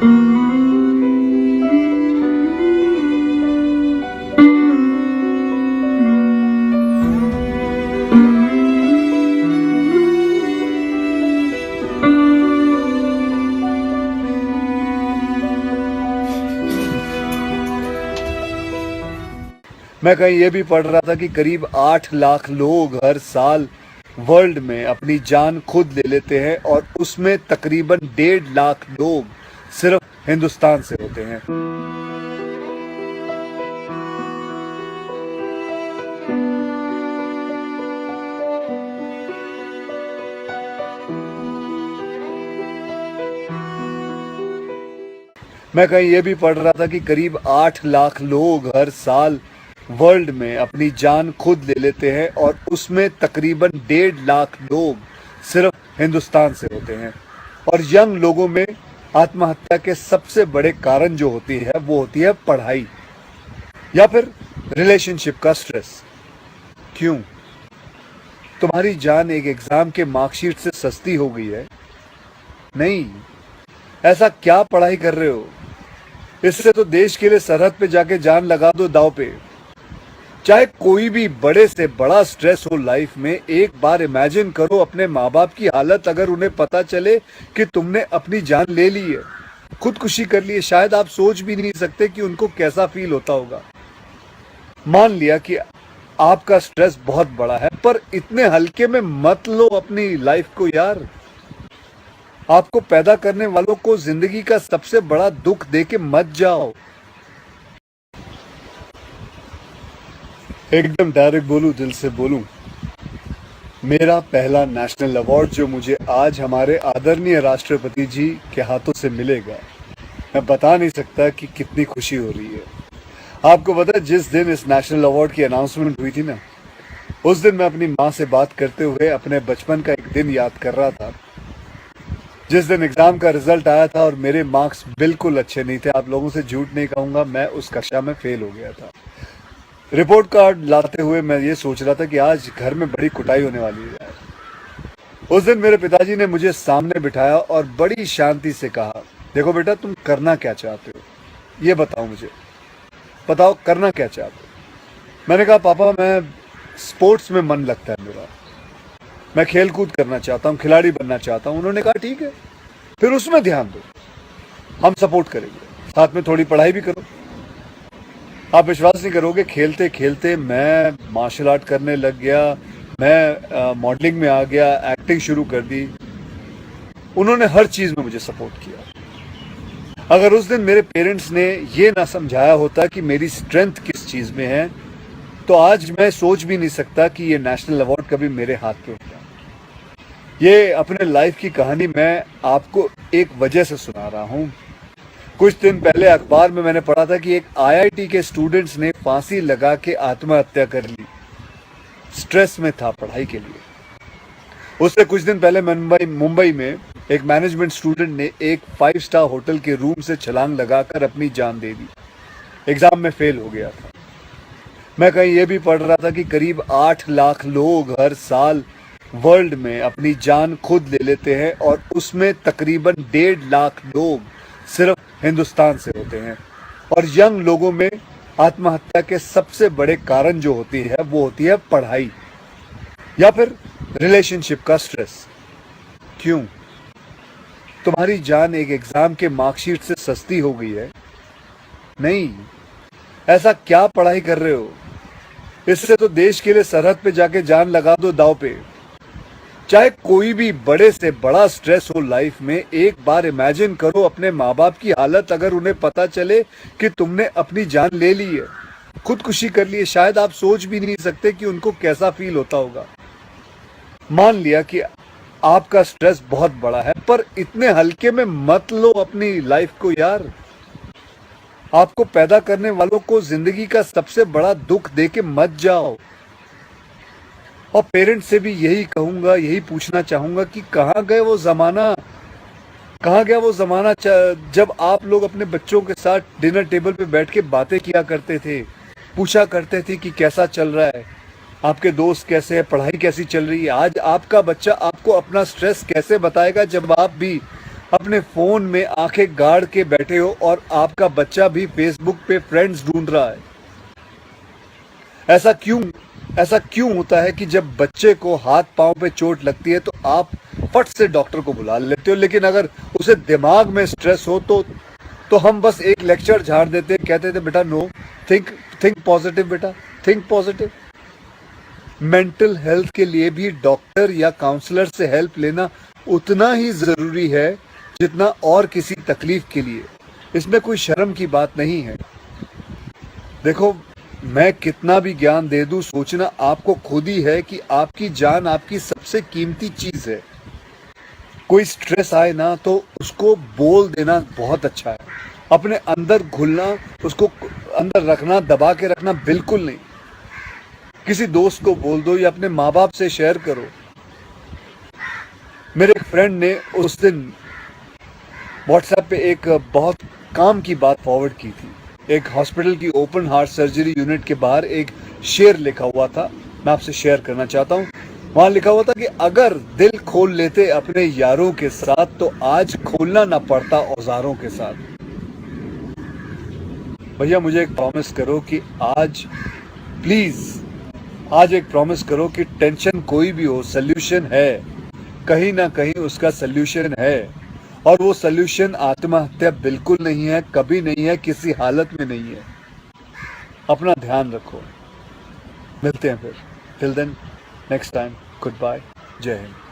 मैं कहीं ये भी पढ़ रहा था कि करीब 8 लाख लोग हर साल वर्ल्ड में अपनी जान खुद ले लेते हैं और उसमें तकरीबन 1.5 लाख लोग सिर्फ हिंदुस्तान से होते हैं। मैं कहीं ये भी पढ़ रहा था कि करीब 8 लाख लोग हर साल वर्ल्ड में अपनी जान खुद ले लेते हैं और उसमें तकरीबन 1.5 लाख लोग सिर्फ हिंदुस्तान से होते हैं। और यंग लोगों में आत्महत्या के सबसे बड़े कारण जो होती है वो होती है पढ़ाई या फिर रिलेशनशिप का स्ट्रेस। क्यों? तुम्हारी जान एक एग्जाम के मार्कशीट से सस्ती हो गई है? नहीं। ऐसा क्या पढ़ाई कर रहे हो? इससे तो देश के लिए सरहद पे जाके जान लगा दो दांव पे। चाहे कोई भी बड़े से बड़ा स्ट्रेस हो लाइफ में, एक बार इमेजिन करो अपने माँ बाप की हालत अगर उन्हें पता चले कि तुमने अपनी जान ले ली है, खुदकुशी कर ली है। शायद आप सोच भी नहीं सकते कि उनको कैसा फील होता होगा। मान लिया कि आपका स्ट्रेस बहुत बड़ा है, पर इतने हल्के में मत लो अपनी लाइफ को यार। आपको पैदा करने वालों को जिंदगी का सबसे बड़ा दुख देके मत जाओ। एकदम डायरेक्ट बोलूं, दिल से बोलूं, मेरा पहला नेशनल अवार्ड जो मुझे आज हमारे आदरणीय राष्ट्रपति जी के हाथों से मिलेगा, मैं बता नहीं सकता कि कितनी खुशी हो रही है। आपको पता है, जिस दिन इस नेशनल अवार्ड की अनाउंसमेंट हुई थी ना, उस दिन मैं अपनी माँ से बात करते हुए अपने बचपन का एक दिन याद कर रहा था, जिस दिन एग्जाम का रिजल्ट आया था और मेरे मार्क्स बिल्कुल अच्छे नहीं थे। आप लोगों से झूठ नहीं कहूंगा, मैं उस कक्षा में फेल हो गया था। रिपोर्ट कार्ड लाते हुए मैं ये सोच रहा था कि आज घर में बड़ी कुटाई होने वाली है। उस दिन मेरे पिताजी ने मुझे सामने बिठाया और बड़ी शांति से कहा, देखो बेटा, तुम करना क्या चाहते हो, ये बताओ मुझे, बताओ करना क्या चाहते हो। मैंने कहा, पापा मैं स्पोर्ट्स में मन लगता है मेरा, मैं खेल कूद करना चाहता हूँ, खिलाड़ी बनना चाहता हूँ। उन्होंने कहा ठीक है, फिर उसमें ध्यान दो, हम सपोर्ट करेंगे, साथ में थोड़ी पढ़ाई भी करो। आप विश्वास नहीं करोगे, खेलते खेलते मैं मार्शल आर्ट करने लग गया, मैं मॉडलिंग में आ गया, एक्टिंग शुरू कर दी। उन्होंने हर चीज में मुझे सपोर्ट किया। अगर उस दिन मेरे पेरेंट्स ने ये ना समझाया होता कि मेरी स्ट्रेंथ किस चीज में है, तो आज मैं सोच भी नहीं सकता कि ये नेशनल अवार्ड कभी मेरे हाथ पे होता। ये अपने लाइफ की कहानी मैं आपको एक वजह से सुना रहा हूँ। कुछ दिन पहले अखबार में मैंने पढ़ा था कि एक आईआईटी के स्टूडेंट्स ने फांसी लगा के आत्महत्या कर ली। स्ट्रेस में था पढ़ाई के लिए। उससे कुछ दिन पहले मुंबई में एक मैनेजमेंट स्टूडेंट ने एक 5 स्टार होटल के रूम से छलांग लगाकर अपनी जान दे दी। एग्जाम में फेल हो गया था। मैं कहीं ये भी पढ़ रहा था कि करीब 8 लाख लोग हर साल वर्ल्ड में अपनी जान खुद ले लेते हैं और उसमें तकरीबन 1.5 लाख लोग सिर्फ हिंदुस्तान से होते हैं। और यंग लोगों में आत्महत्या के सबसे बड़े कारण जो होती है वो होती है पढ़ाई या फिर रिलेशनशिप का स्ट्रेस। क्यों? तुम्हारी जान एक एग्जाम के मार्कशीट से सस्ती हो गई है? नहीं। ऐसा क्या पढ़ाई कर रहे हो? इससे तो देश के लिए सरहद पे जाके जान लगा दो दांव पे। चाहे कोई भी बड़े से बड़ा स्ट्रेस हो लाइफ में, एक बार इमेजिन करो अपने माँ बाप की हालत अगर उन्हें पता चले कि तुमने अपनी जान ले ली है, खुदकुशी कर ली है। शायद आप सोच भी नहीं सकते कि उनको कैसा फील होता होगा। मान लिया कि आपका स्ट्रेस बहुत बड़ा है, पर इतने हल्के में मत लो अपनी लाइफ को यार। आपको पैदा करने वालों को जिंदगी का सबसे बड़ा दुख देके मत जाओ। और पेरेंट्स से भी यही कहूंगा, यही पूछना चाहूंगा कि कहाँ गए वो जमाना, कहाँ गया वो जमाना जब आप लोग अपने बच्चों के साथ डिनर टेबल पे बैठ के बातें किया करते थे, पूछा करते थे कि कैसा चल रहा है, आपके दोस्त कैसे हैं, पढ़ाई कैसी चल रही है। आज आपका बच्चा आपको अपना स्ट्रेस कैसे बताएगा जब आप भी अपने फोन में आंखें गाड़ के बैठे हो और आपका बच्चा भी फेसबुक पे फ्रेंड्स ढूंढ रहा है। ऐसा क्यों होता है कि जब बच्चे को हाथ पांव पे चोट लगती है तो आप फट से डॉक्टर को बुला लेते हो, लेकिन अगर उसे दिमाग में स्ट्रेस हो तो हम बस एक लेक्चर झाड़ देते, कहते थे बेटा नो, थिंक पॉजिटिव बेटा, थिंक पॉजिटिव। मेंटल हेल्थ के लिए भी डॉक्टर या काउंसलर से हेल्प लेना उतना ही जरूरी है जितना और किसी तकलीफ के लिए। इसमें कोई शर्म की बात नहीं है। देखो, मैं कितना भी ज्ञान दे दूं, सोचना आपको खुद ही है कि आपकी जान आपकी सबसे कीमती चीज है। कोई स्ट्रेस आए ना तो उसको बोल देना बहुत अच्छा है। अपने अंदर घुलना, उसको अंदर रखना, दबा के रखना बिल्कुल नहीं। किसी दोस्त को बोल दो या अपने माँ बाप से शेयर करो। मेरे एक फ्रेंड ने उस दिन व्हाट्सएप पे एक बहुत काम की बात फॉरवर्ड की थी। एक हॉस्पिटल की ओपन हार्ट सर्जरी यूनिट के बाहर एक शेर लिखा हुआ था, मैं आपसे शेयर करना चाहता हूँ। वहां लिखा हुआ था कि अगर दिल खोल लेते अपने यारों के साथ तो आज खोलना ना पड़ता औजारों के साथ। भैया मुझे एक प्रॉमिस करो कि आज प्लीज आज एक प्रॉमिस करो कि टेंशन कोई भी हो, सोल्यूशन है, कहीं ना कहीं उसका सोल्यूशन है। और वो सोल्यूशन आत्महत्या बिल्कुल नहीं है, कभी नहीं है, किसी हालत में नहीं है। अपना ध्यान रखो। मिलते हैं फिर। Till then, next time, goodbye, जय हिंद।